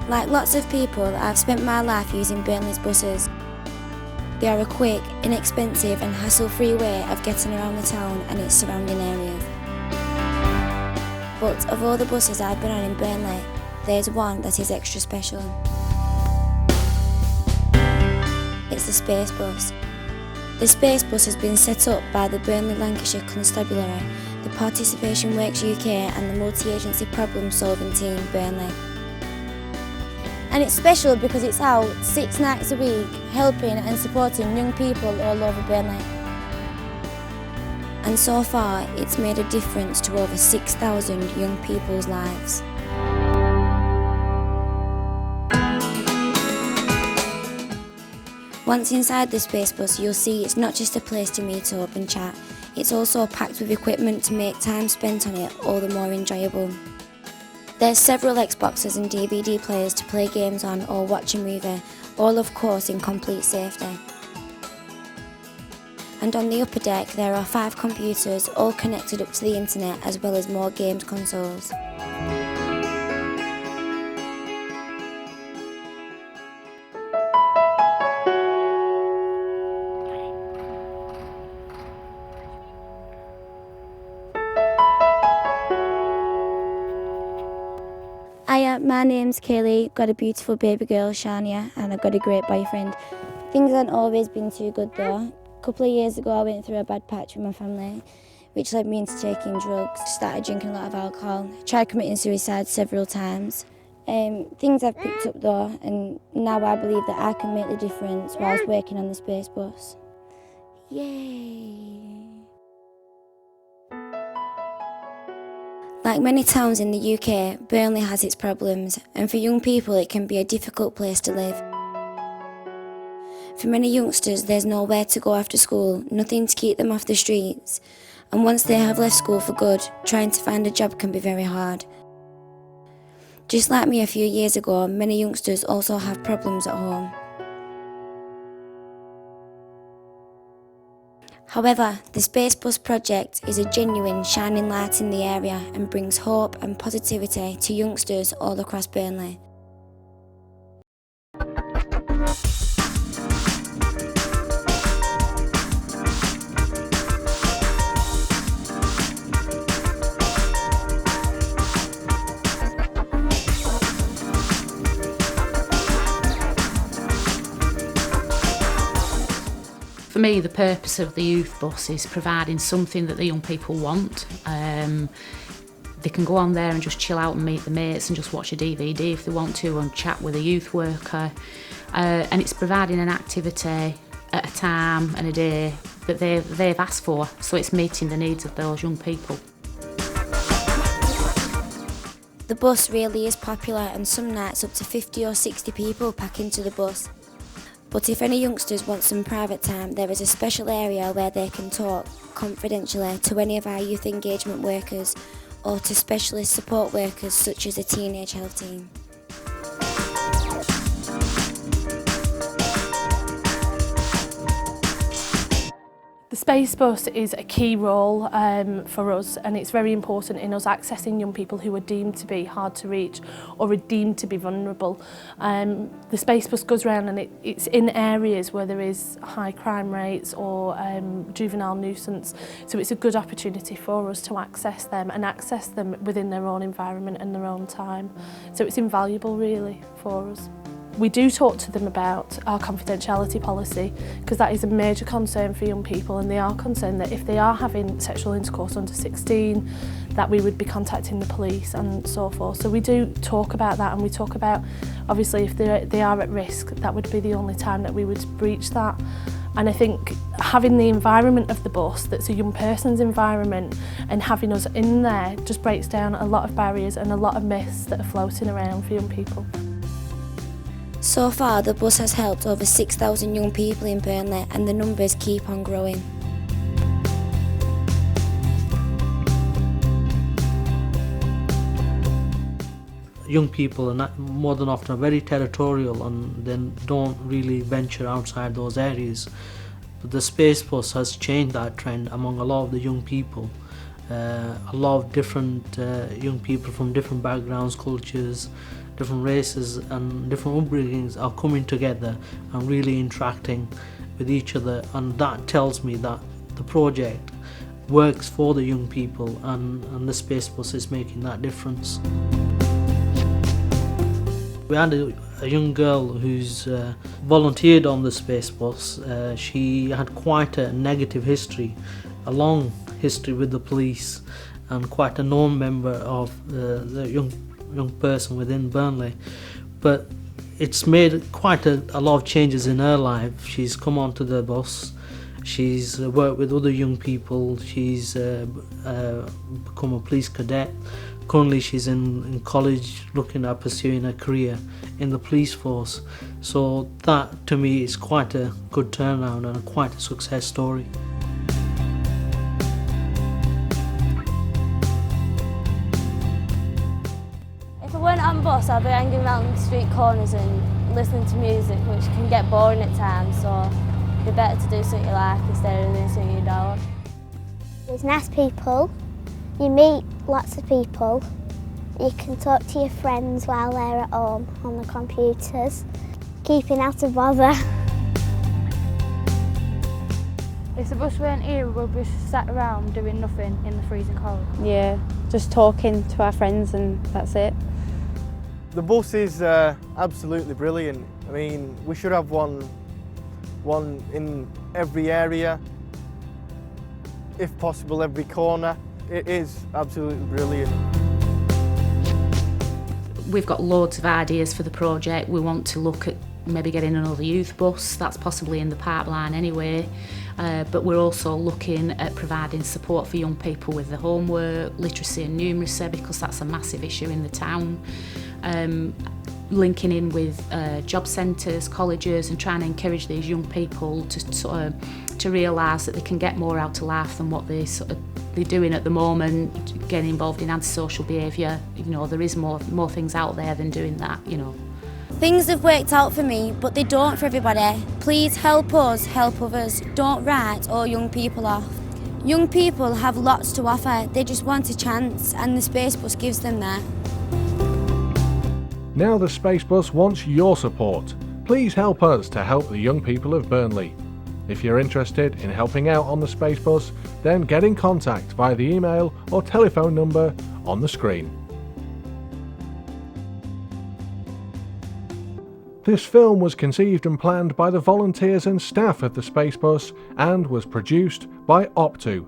Like lots of people, I've spent my life using Burnley's buses. They are a quick, inexpensive and hassle-free way of getting around the town and its surrounding areas. But of all the buses I've been on in Burnley, there's one that is extra special. It's the Space Bus. The Space Bus has been set up by the Burnley Lancashire Constabulary, the Participation Works UK and the multi-agency problem-solving team Burnley. And it's special because it's out 6 nights a week, helping and supporting young people all over Burnley. And so far, it's made a difference to over 6,000 young people's lives. Once inside the Space Bus, you'll see it's not just a place to meet up and chat, it's also packed with equipment to make time spent on it all the more enjoyable. There's several Xboxes and DVD players to play games on or watch a movie, all of course in complete safety. And on the upper deck there are 5 computers all connected up to the internet as well as more games consoles. Hiya, my name's Kaylee, got a beautiful baby girl, Shania, and I've got a great boyfriend. Things haven't always been too good though. A couple of years ago I went through a bad patch with my family, which led me into taking drugs, started drinking a lot of alcohol, tried committing suicide several times. Things have picked up though, and now I believe that I can make the difference whilst working on the Space Bus. Yay! Like many towns in the UK, Burnley has its problems, and for young people it can be a difficult place to live. For many youngsters there's nowhere to go after school, nothing to keep them off the streets, and once they have left school for good, trying to find a job can be very hard. Just like me a few years ago, many youngsters also have problems at home. However, the Space Bus project is a genuine shining light in the area and brings hope and positivity to youngsters all across Burnley. For me, the purpose of the youth bus is providing something that the young people want. They can go on there and just chill out and meet the mates and just watch a DVD if they want to and chat with a youth worker. And it's providing an activity at a time and a day that they've asked for, so it's meeting the needs of those young people. The bus really is popular and some nights up to 50 or 60 people pack into the bus. But if any youngsters want some private time, there is a special area where they can talk confidentially to any of our youth engagement workers or to specialist support workers such as a teenage health team. The Space Bus is a key role for us, and it's very important in us accessing young people who are deemed to be hard to reach or are deemed to be vulnerable. The Space Bus goes around and it's in areas where there is high crime rates or juvenile nuisance, so it's a good opportunity for us to access them and access them within their own environment and their own time. So it's invaluable really for us. We do talk to them about our confidentiality policy because that is a major concern for young people, and they are concerned that if they are having sexual intercourse under 16 that we would be contacting the police and so forth. So we do talk about that, and we talk about obviously if they are at risk, that would be the only time that we would breach that. And I think having the environment of the bus that's a young person's environment and having us in there just breaks down a lot of barriers and a lot of myths that are floating around for young people. So far, the bus has helped over 6,000 young people in Burnley, and the numbers keep on growing. young people are not, more than often very territorial and then don't really venture outside those areas. But the Space Bus has changed that trend among a lot of the young people. A lot of different young people from different backgrounds, cultures, different races and different upbringings are coming together and really interacting with each other, and that tells me that the project works for the young people, and the Space Bus is making that difference. We had a young girl who's volunteered on the Space Bus. She had quite a negative history, a long history with the police, and quite a known member of the young person within Burnley. But it's made quite a lot of changes in her life. She's come onto the bus, she's worked with other young people, she's become a police cadet. Currently she's in college looking at pursuing a career in the police force. So that to me is quite a good turnaround and quite a success story. If I weren't on bus, I'd be hanging around street corners and listening to music, which can get boring at times, so it'd be better to do something you like instead of doing something you don't. There's nice people, you meet lots of people, you can talk to your friends while they're at home on the computers, keeping out of bother. If the bus weren't here, we'd be sat around doing nothing in the freezing cold. Yeah, just talking to our friends and that's it. The bus is absolutely brilliant. I mean, we should have one in every area, if possible every corner. It is absolutely brilliant. We've got loads of ideas for the project. We want to look at maybe getting another youth bus. That's possibly in the pipeline anyway. But we're also looking at providing support for young people with their homework, literacy and numeracy, because that's a massive issue in the town. Linking in with job centres, colleges, and trying to encourage these young people to realise that they can get more out of life than what they're doing at the moment, getting involved in antisocial behaviour. You know, there is more things out there than doing that, you know. Things have worked out for me, but they don't for everybody. Please help us, help others. Don't write all young people off. Young people have lots to offer. They just want a chance, and the Space Bus gives them that. Now the Space Bus wants your support. Please help us to help the young people of Burnley. If you're interested in helping out on the Space Bus, then get in contact via the email or telephone number on the screen. This film was conceived and planned by the volunteers and staff of the Space Bus and was produced by Optu,